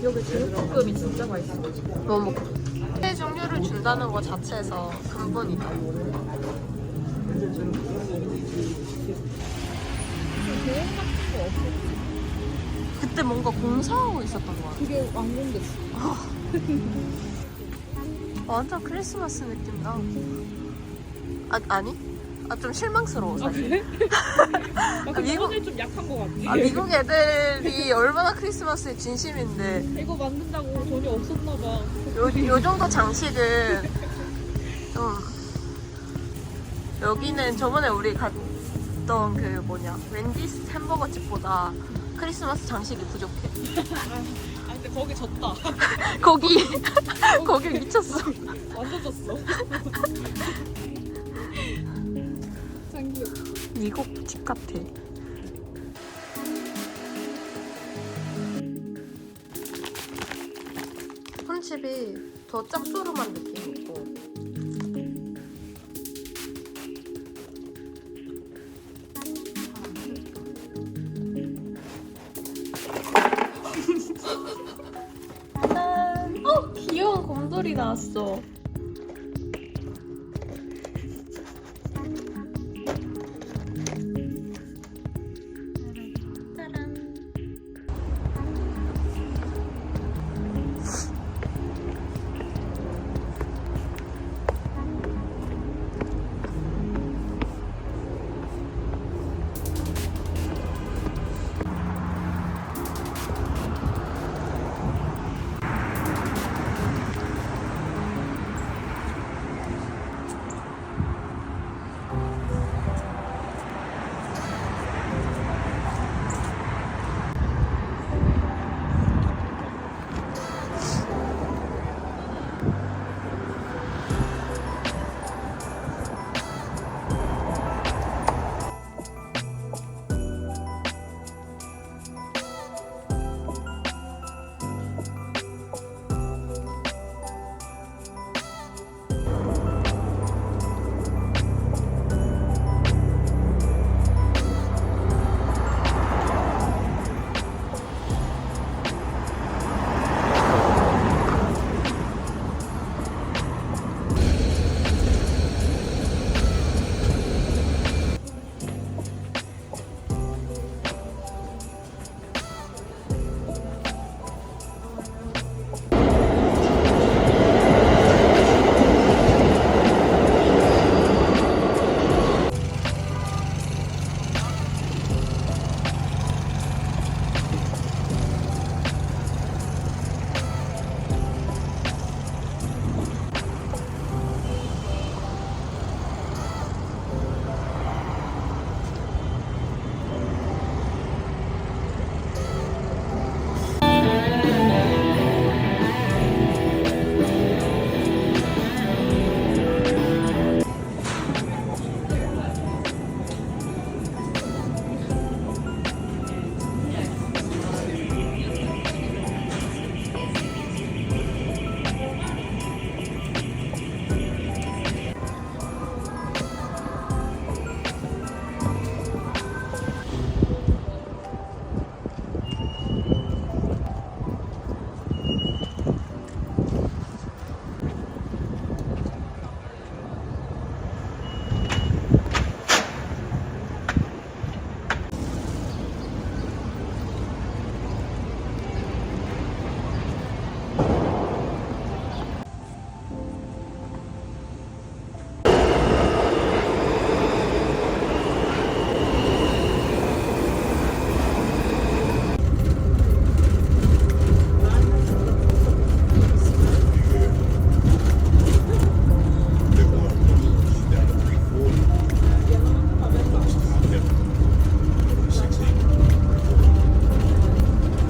여기 제육볶음이 진짜 맛있어. 너무 먹고. 회 종류를 준다는 것 자체에서 근본이다. 계획 같은 거 없어. 그때 뭔가 공사하고 있었던 것 같아. 그게 완공됐어. 완전 크리스마스 느낌이다. 아니? 좀 실망스러워 사실. 그래? 미국- 오늘 좀 약한 거 같지? 미국 애들이 얼마나 크리스마스에 진심인데 이거 만든다고 돈이 없었나 봐. 요 정도 장식은 좀 여기는 저번에 우리 갔던 그 뭐냐 웬디스 햄버거 집보다 크리스마스 장식이 부족해. 아 근데 거기 졌다. 거기 미쳤어. 완전 졌어. 짱 귀여워. 미국 집 같아. 콘칩이 더 짭조름한 느낌이고 짠! 귀여운 곰돌이 나왔어.